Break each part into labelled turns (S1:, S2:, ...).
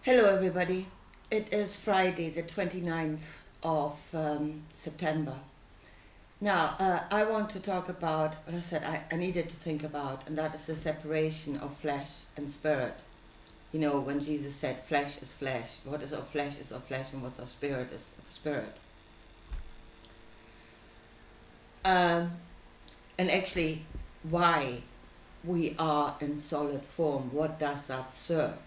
S1: Hello, everybody. It is Friday, the 29th of September. Now, I want to talk about what I said I needed to think about, and that is the separation of flesh and spirit. You know, when Jesus said, flesh is flesh, what is of flesh is of flesh, and what's of spirit is of spirit. And actually, why we are in solid form, what does that serve?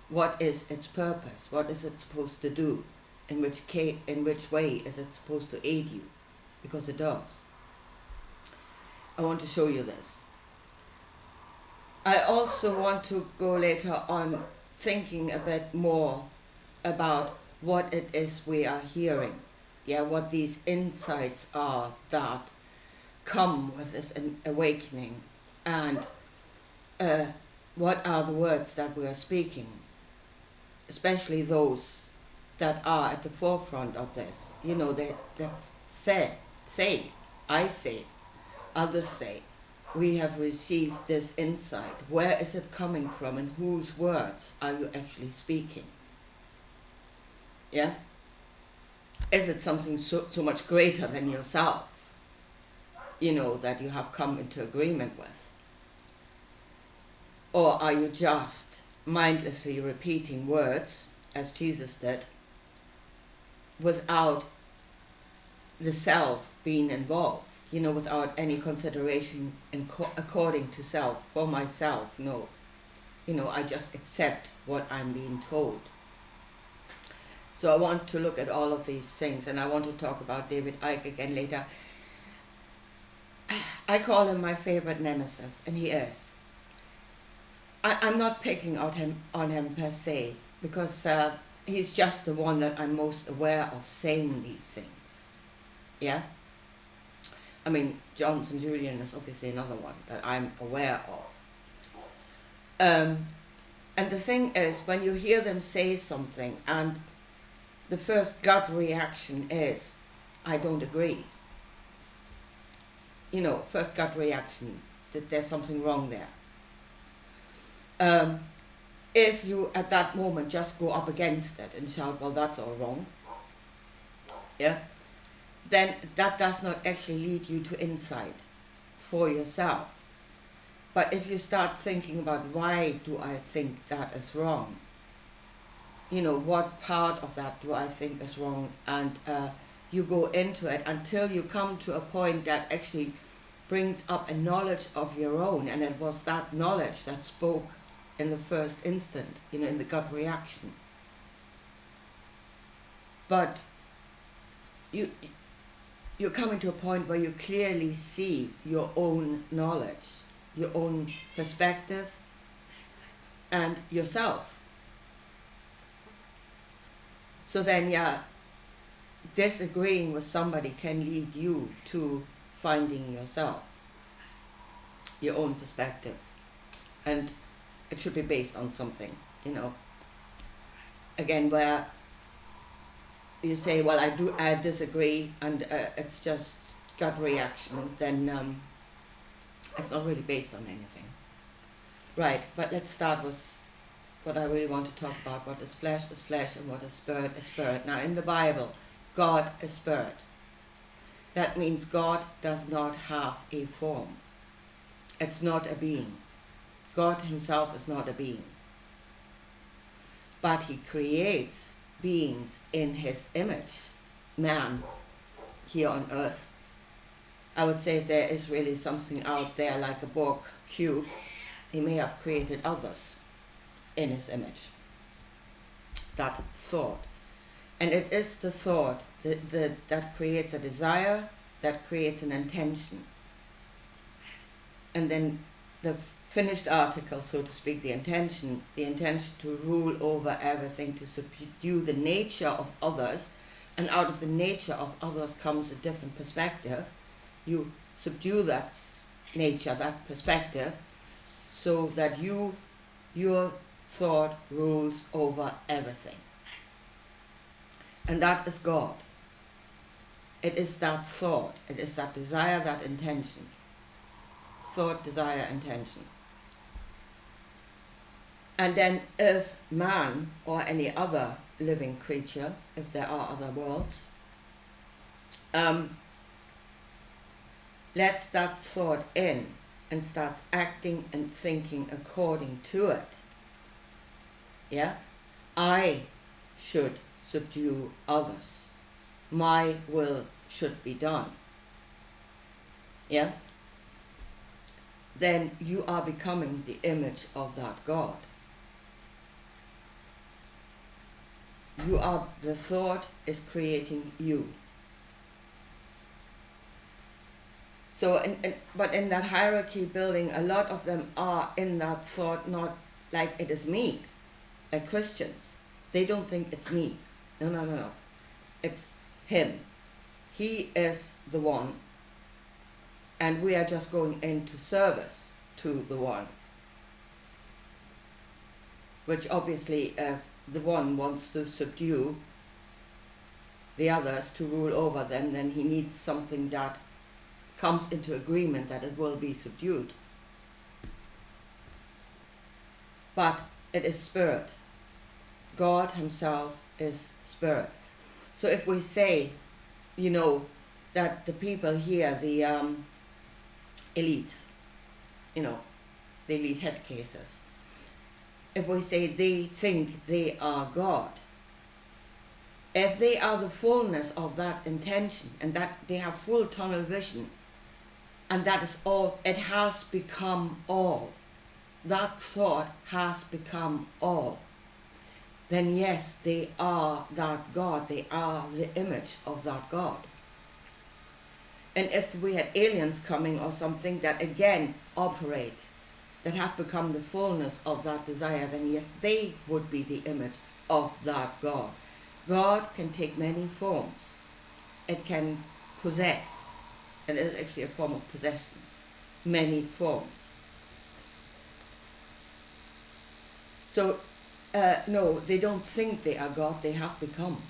S1: What is its purpose? What is it supposed to do? In which way is it supposed to aid you? Because it does. I want to show you this. I also want to go later on thinking a bit more about what it is we are hearing. Yeah, what these insights are that come with this awakening, and what are the words that we are speaking, especially those that are at the forefront of this. You know, that say, I say, others say, we have received this insight. Where is it coming from, and whose words are you actually speaking? Yeah? Is it something so much greater than yourself, you know, that you have come into agreement with? Or are you just mindlessly repeating words, as Jesus did, without the self being involved, you know, without any consideration according to self, for myself? No. You know, I just accept what I'm being told. So I want to look at all of these things, and I want to talk about David Icke again later. I call him my favorite nemesis, and he is. I'm not picking on him per se, because he's just the one that I'm most aware of saying these things. Yeah? I mean, Johnson Julian is obviously another one that I'm aware of. And the thing is, when you hear them say something, and the first gut reaction is, I don't agree. You know, first gut reaction, that there's something wrong there. If you at that moment just go up against it and shout, well, that's all wrong, yeah, then that does not actually lead you to insight for yourself. But if you start thinking about, why do I think that is wrong? You know, what part of that do I think is wrong? And you go into it until you come to a point that actually brings up a knowledge of your own, and it was that knowledge that spoke in the first instant, you know, in the gut reaction. But you're coming to a point where you clearly see your own knowledge, your own perspective, and yourself. So then, yeah, disagreeing with somebody can lead you to finding yourself, your own perspective. And it should be based on something, you know. Again, where you say, well, I disagree, and it's just gut reaction, then it's not really based on anything. Right, but let's start with what I really want to talk about. What is flesh, and what is spirit. Now, in the Bible, God is spirit. That means God does not have a form. It's not a being. God himself is not a being. But he creates beings in his image, man, here on earth. I would say if there is really something out there like a Borg cube, he may have created others in his image. That thought. And it is the thought that creates a desire, that creates an intention. And then the finished article, so to speak, the intention to rule over everything, to subdue the nature of others, and out of the nature of others comes a different perspective. You subdue that nature, that perspective, so that your thought rules over everything. And that is God. It is that thought, it is that desire, that intention. Thought, desire, intention. And then if man or any other living creature, if there are other worlds, lets that thought in and starts acting and thinking according to it, yeah, I should subdue others. My will should be done. Yeah? Then you are becoming the image of that God. The thought is creating you. So, but in that hierarchy building, a lot of them are in that thought, not like it is me, like Christians. They don't think it's me. No. It's him. He is the one. And we are just going into service to the one. Which obviously, if the one wants to subdue the others, to rule over them, then he needs something that comes into agreement that it will be subdued. But it is spirit. God himself is spirit. So if we say, that the people here, the elites, the elite head cases, if we say they think they are God, if they are the fullness of that intention and that they have full tunnel vision, and that is all, it has become all, that thought has become all, then yes, they are that God, they are the image of that God. And if we had aliens coming or something that again operate, that have become the fullness of that desire, then yes, they would be the image of that God. God can take many forms. It can possess. And it is actually a form of possession. Many forms. So, no, they don't think they are God, they have become.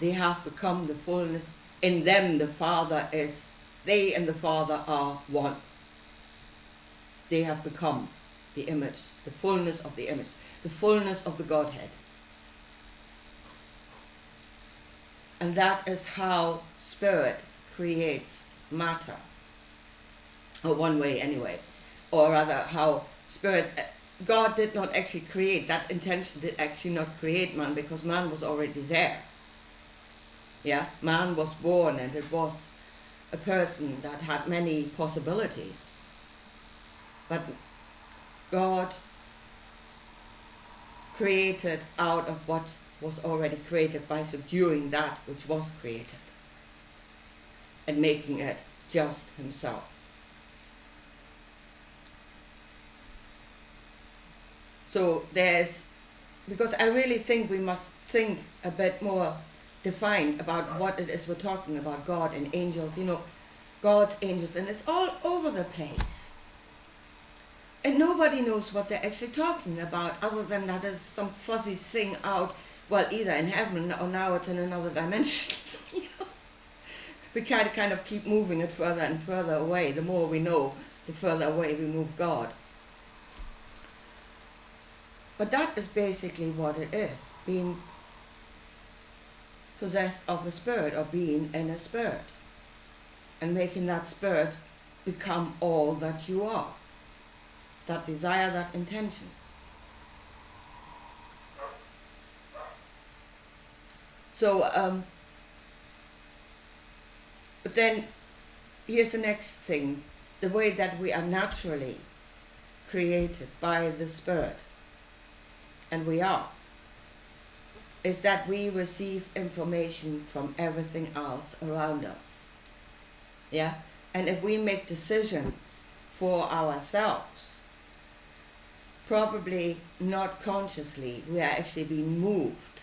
S1: They have become the fullness. In them the Father is, they and the Father are one. They have become the image, the fullness of the image, the fullness of the Godhead. And that is how spirit creates matter, or one way anyway, or rather how spirit, God did not actually create, that intention did actually not create man, because man was already there. Yeah, man was born and it was a person that had many possibilities, but God created out of what was already created by subduing that which was created and making it just himself. So because I really think we must think a bit more defined about what it is we're talking about, God and angels, God's angels, and it's all over the place. And nobody knows what they're actually talking about, other than that it's some fuzzy thing out, well, either in heaven or now it's in another dimension. We can't kind of keep moving it further and further away. The more we know, the further away we move God. But that is basically what it is, being possessed of a spirit, or being in a spirit, and making that spirit become all that you are, that desire, that intention. So, but then here's the next thing, the way that we are naturally created by the Spirit, and we are, is that we receive information from everything else around us. Yeah? And if we make decisions for ourselves, probably not consciously, we are actually being moved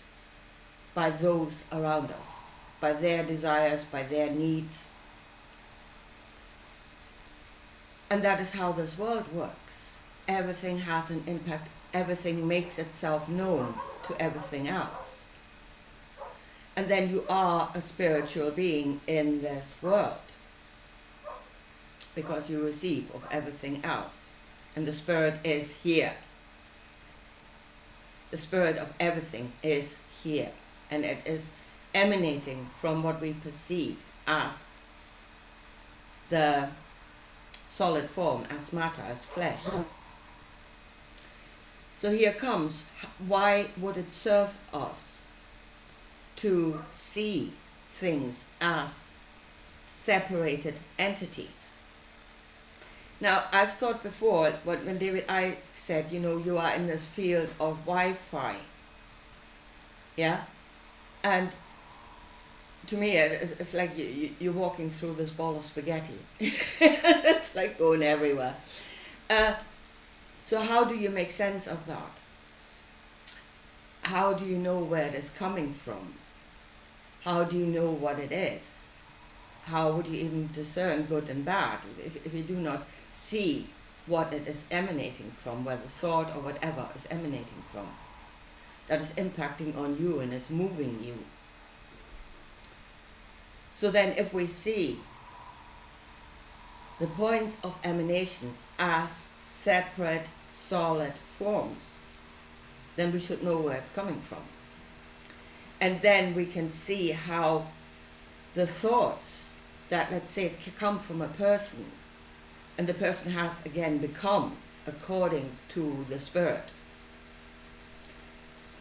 S1: by those around us, by their desires, by their needs. And that is how this world works. Everything has an impact. Everything makes itself known to everything else. And then you are a spiritual being in this world, because you receive of everything else. And the spirit is here. the spirit of everything is here, and it is emanating from what we perceive as the solid form, as matter, as flesh. So here comes, why would it serve us to see things as separated entities? Now, I've thought before, when David Icke said, you are in this field of Wi-Fi, yeah? And to me, it's like you're walking through this ball of spaghetti. It's like going everywhere. So how do you make sense of that? How do you know where it is coming from? How do you know what it is? How would you even discern good and bad if you do not see what it is emanating from, whether thought or whatever is emanating from, that is impacting on you and is moving you? So then if we see the points of emanation as separate solid forms, then we should know where it's coming from. And then we can see how the thoughts that, let's say, come from a person, and the person has again become according to the spirit,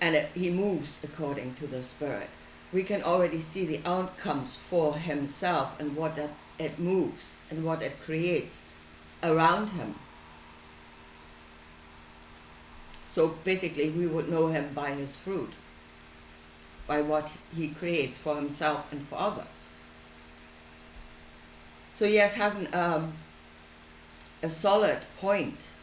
S1: and he moves according to the spirit, we can already see the outcomes for himself and what that it moves and what it creates around him. So basically we would know him by his fruit, by what he creates for himself and for others. So yes, having a solid point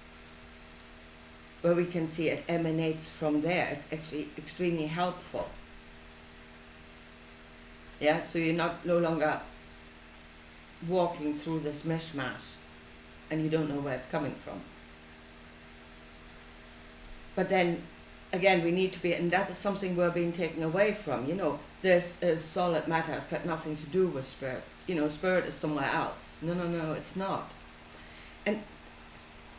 S1: where we can see it emanates from there, it's actually extremely helpful. Yeah, so you're no longer walking through this mishmash and you don't know where it's coming from. But then again, we need to be, and that is something we're being taken away from. This is solid matter, it's got nothing to do with spirit. Spirit is somewhere else. No, it's not. And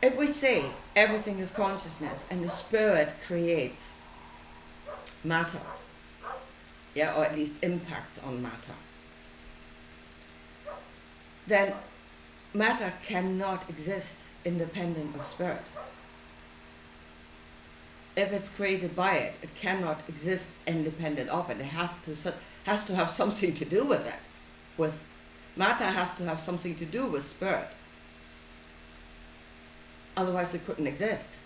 S1: if we say everything is consciousness and the spirit creates matter, yeah, or at least impacts on matter, then matter cannot exist independent of spirit. If it's created by it, it cannot exist independent of it. It has to have something to do with it. Matter has to have something to do with spirit. Otherwise it couldn't exist.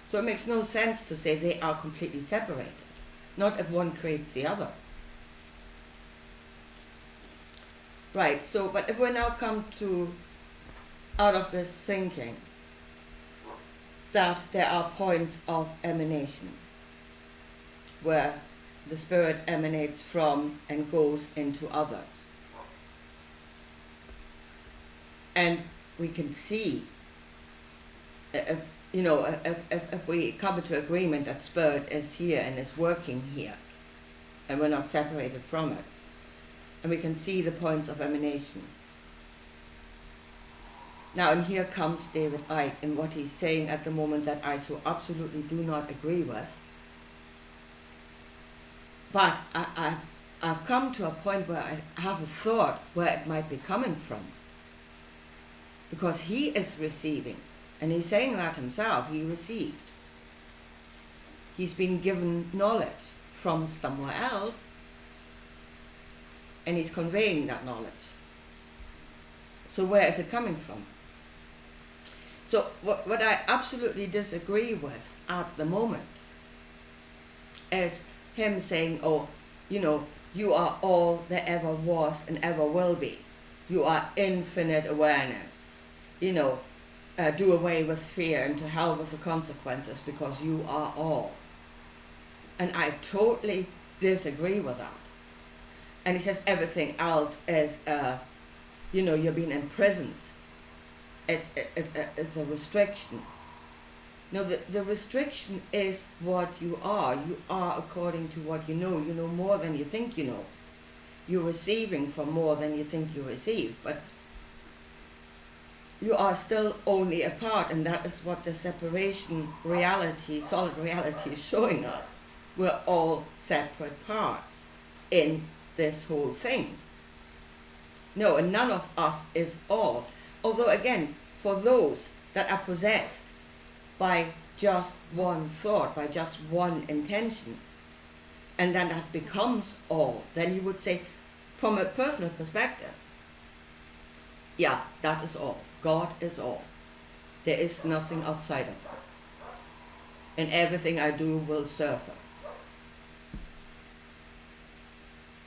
S1: So it makes no sense to say they are completely separated. Not if one creates the other. Right, so, but if we now come to, out of this thinking, that there are points of emanation where the spirit emanates from and goes into others. And we can see, if we come to agreement that spirit is here and is working here, and we're not separated from it, and we can see the points of emanation. Now, and here comes David Icke and what he's saying at the moment that I so absolutely do not agree with. But I've come to a point where I have a thought where it might be coming from. Because he is receiving, and he's saying that himself, he received. He's been given knowledge from somewhere else, and he's conveying that knowledge. So where is it coming from? So what I absolutely disagree with at the moment is him saying, you are all there ever was and ever will be. You are infinite awareness. Do away with fear and to hell with the consequences because you are all. And I totally disagree with that. And he says everything else is, you're being imprisoned. It's a restriction. No, the restriction is what you are. You are according to what you know. You know more than you think you know. You're receiving from more than you think you receive. But you are still only a part, and that is what the separation reality, solid reality, is showing us. We're all separate parts in this whole thing. No, and none of us is all. Although again, for those that are possessed by just one thought, by just one intention, and then that becomes all, then you would say, from a personal perspective, yeah, that is all. God is all. There is nothing outside of it. And everything I do will serve Him.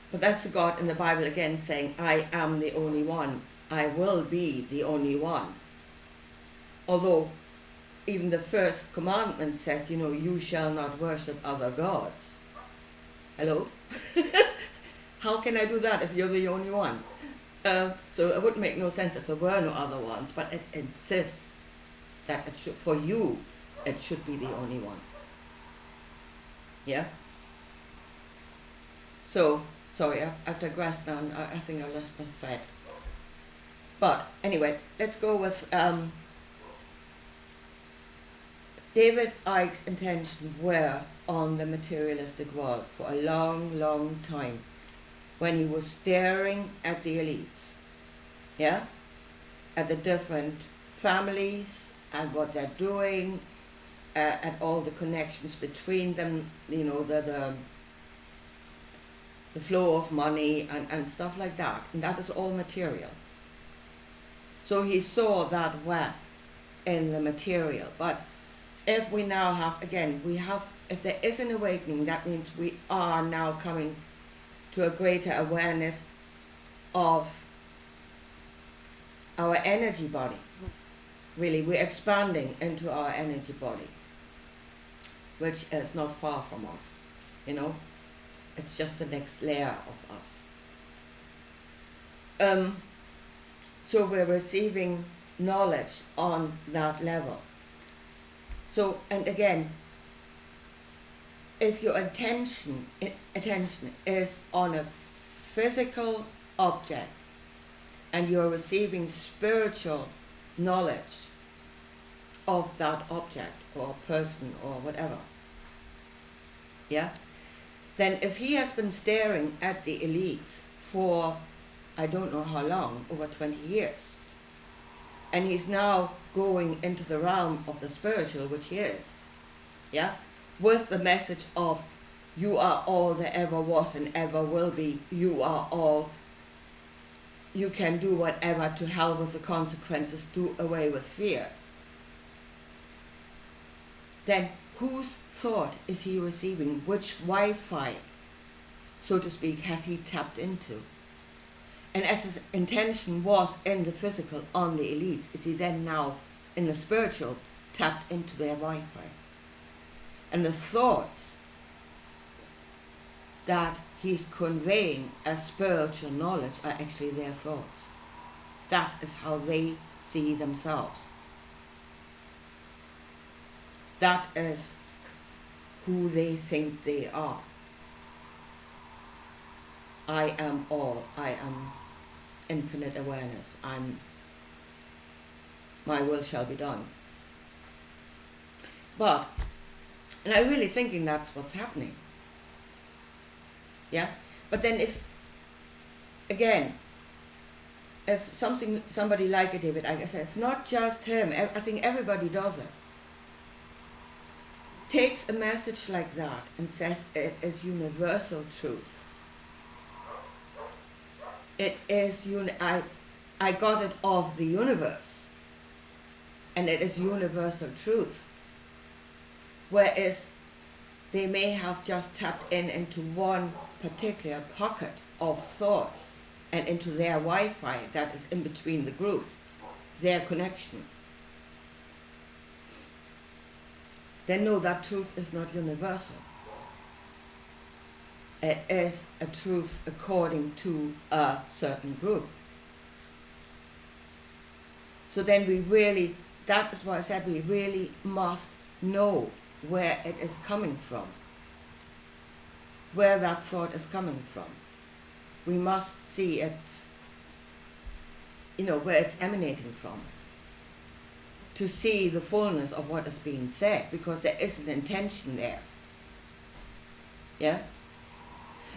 S1: But that's the God in the Bible again saying, I am the only one. I will be the only one. Although even the first commandment says, you shall not worship other gods. Hello? How can I do that if you're the only one? So it would make no sense if there were no other ones, but it insists that for you, it should be the only one. Yeah? So, sorry, I've digressed now, and I think I lost my thread. But anyway, let's go with David Icke's intention were on the materialistic world for a long, long time, when he was staring at the elites, yeah, at the different families and what they're doing, at all the connections between them, the flow of money and stuff like that, and that is all material. So he saw that web in the material. But if we now have, again, if there is an awakening, that means we are now coming to a greater awareness of our energy body. Really, we're expanding into our energy body, which is not far from us, It's just the next layer of us. So we're receiving knowledge on that level. So, and again, if your attention is on a physical object and you're receiving spiritual knowledge of that object or person or whatever, yeah, then if he has been staring at the elites for I don't know how long, over 20 years, and he's now going into the realm of the spiritual, which he is, yeah, with the message of you are all there ever was and ever will be, you are all, you can do whatever, to hell with the consequences, do away with fear. Then whose thought is he receiving? Which Wi-Fi, so to speak, has he tapped into? And as his intention was in the physical on the elites, is he then now in the spiritual tapped into their Wi-Fi? And the thoughts that he's conveying as spiritual knowledge are actually their thoughts. That is how they see themselves. That is who they think they are. I am all. I am infinite awareness. My will shall be done. But, and I'm really thinking that's what's happening. Yeah? But then if somebody like a David Icke says, it's not just him, I think everybody does it, takes a message like that and says it is universal truth. It is, I got it of the universe, and it is universal truth. Whereas they may have just tapped into one particular pocket of thoughts and into their Wi-Fi that is in between the group, their connection. Then no, that truth is not universal. It is a truth according to a certain group. So then that is why I said we really must know where it is coming from, where that thought is coming from. We must see where it's emanating from. to see the fullness of what is being said, because there is an intention there. Yeah?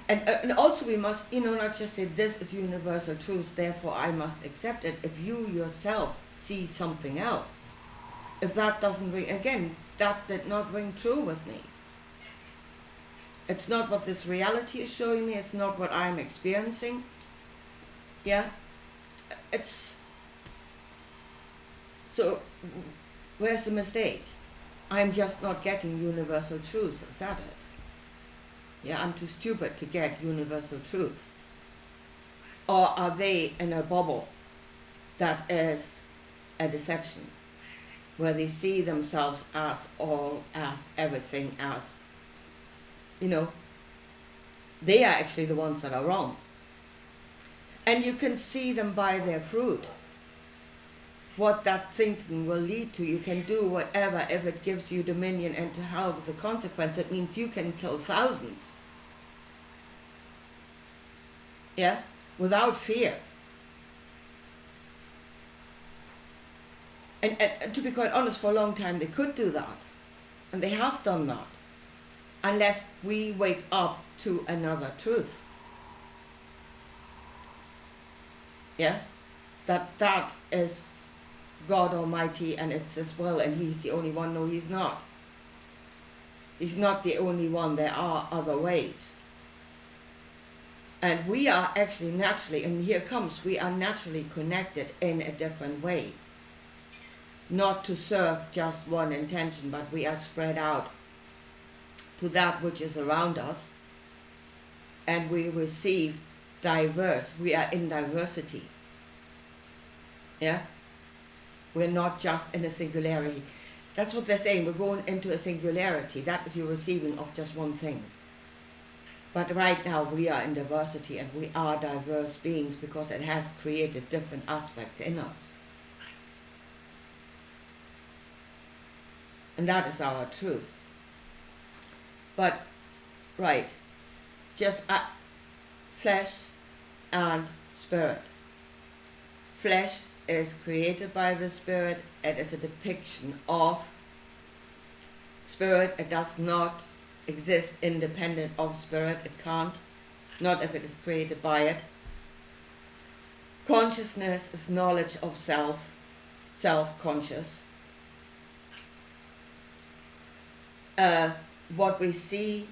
S1: And also we must, not just say this is universal truth, therefore I must accept it. If you yourself see something else, if that doesn't ring, again, that did not ring true with me. It's not what this reality is showing me, it's not what I'm experiencing. Yeah? So, where's the mistake? I'm just not getting universal truth, is that it? Yeah, I'm too stupid to get universal truth. Or are they in a bubble that is a deception, where they see themselves as all, as everything, as, they are actually the ones that are wrong. And you can see them by their fruit. What that thinking will lead to. You can do whatever if it gives you dominion and to hell with the consequence. It means you can kill thousands. Yeah? Without fear. And to be quite honest, for a long time they could do that. And they have done that. Unless we wake up to another truth. Yeah? That is God Almighty and it's His will and He's the only one. No, He's not. He's not the only one. There are other ways. And we are actually naturally, and here comes, we are naturally connected in a different way. Not to serve just one intention, but we are spread out to that which is around us. And we receive diverse. We are in diversity. Yeah? We're not just in a singularity. That's what they're saying. We're going into a singularity. That is your receiving of just one thing. But right now we are in diversity and we are diverse beings because it has created different aspects in us. And that is our truth. But, right, just flesh and spirit. Flesh is created by the Spirit. It is a depiction of Spirit. It does not exist independent of Spirit. It can't. Not if it is created by it. Consciousness is knowledge of self. Self-conscious. What we see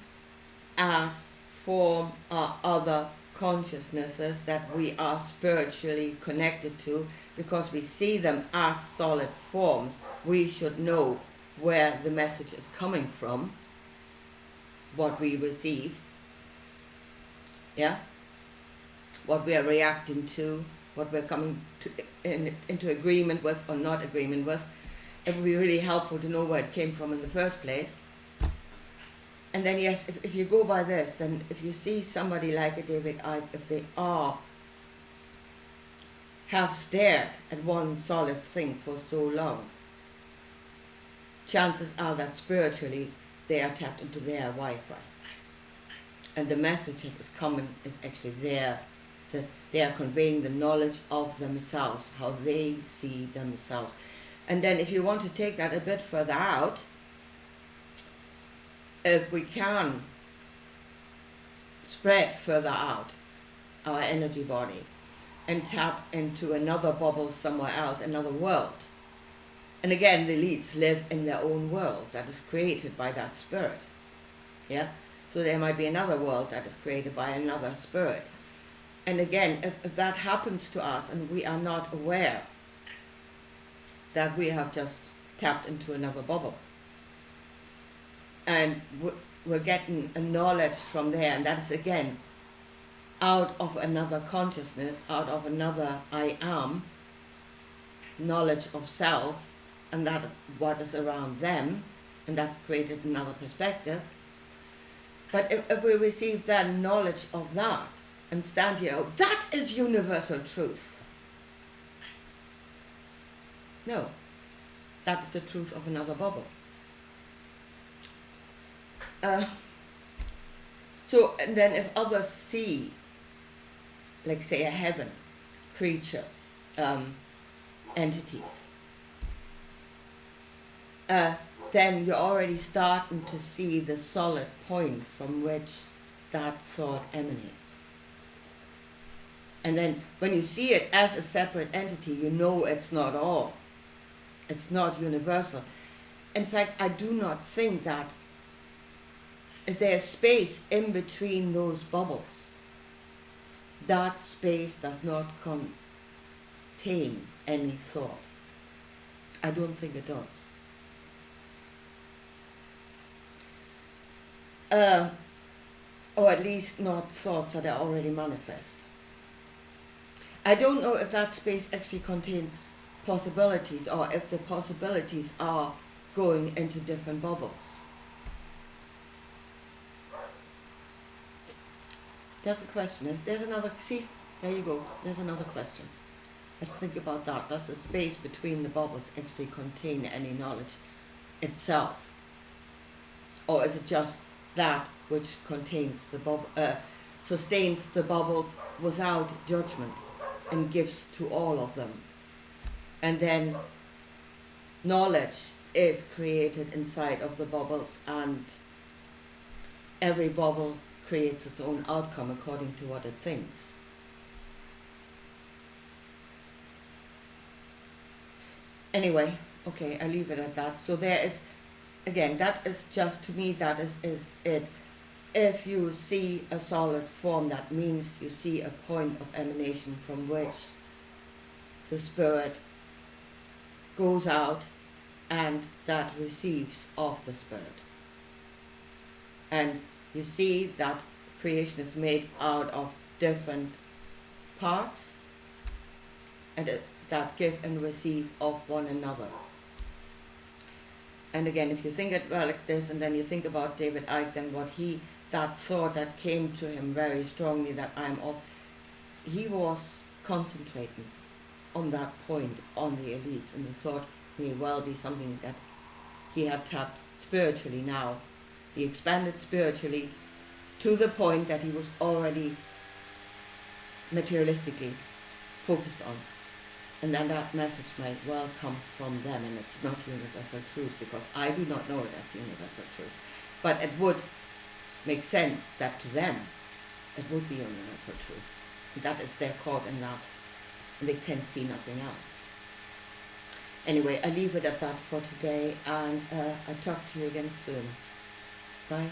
S1: as form are other consciousnesses that we are spiritually connected to. Because we see them as solid forms, we should know where the message is coming from, what we receive, yeah, what we are reacting to, what we're coming to into agreement with or not agreement with. It would be really helpful to know where it came from in the first place. And then yes, if you go by this, then if you see somebody like a David Icke, if they have stared at one solid thing for so long, chances are that spiritually they are tapped into their Wi-Fi. And the message that is coming is actually there. They are conveying the knowledge of themselves, how they see themselves. And then if you want to take that a bit further out, if we can spread further out our energy body, and tap into another bubble somewhere else, another world. And again, the elites live in their own world that is created by that spirit. Yeah? So there might be another world that is created by another spirit. And again, if that happens to us and we are not aware that we have just tapped into another bubble, and we're getting a knowledge from there, and that is again out of another consciousness, out of another I am, knowledge of self, and that what is around them, and that's created another perspective. But if we receive that knowledge of that, and stand here, oh, that is universal truth. No, that is the truth of another bubble. So, and then if others see, like say a heaven, creatures, entities, then you're already starting to see the solid point from which that thought emanates. And then when you see it as a separate entity, you know it's not all. It's not universal. In fact, I do not think that if there's space in between those bubbles, that space does not contain any thought. I don't think it does. Or at least not thoughts that are already manifest. I don't know if that space actually contains possibilities or if the possibilities are going into different bubbles. There's a question. There's another, see, there you go. There's another question. Let's think about that. Does the space between the bubbles actually contain any knowledge itself? Or is it just that which contains the sustains the bubbles without judgment and gives to all of them? And then knowledge is created inside of the bubbles, and every bubble creates its own outcome according to what it thinks. Anyway, okay, I leave it at that. So there is, again, that is just, to me, that is it. If you see a solid form, that means you see a point of emanation from which the spirit goes out and that receives of the spirit. And you see that creation is made out of different parts, and that give and receive of one another. And again, if you think it well like this, and then you think about David Icke, then that thought that came to him very strongly, that he was concentrating on that point, on the elites, and the thought may well be something that he had tapped spiritually now. He expanded spiritually to the point that he was already materialistically focused on. And then that message might well come from them, and it's not universal truth, because I do not know it as universal truth. But it would make sense that to them it would be universal truth. And that is their caught in that, and they can see nothing else. Anyway, I leave it at that for today, and I'll talk to you again soon. Bye.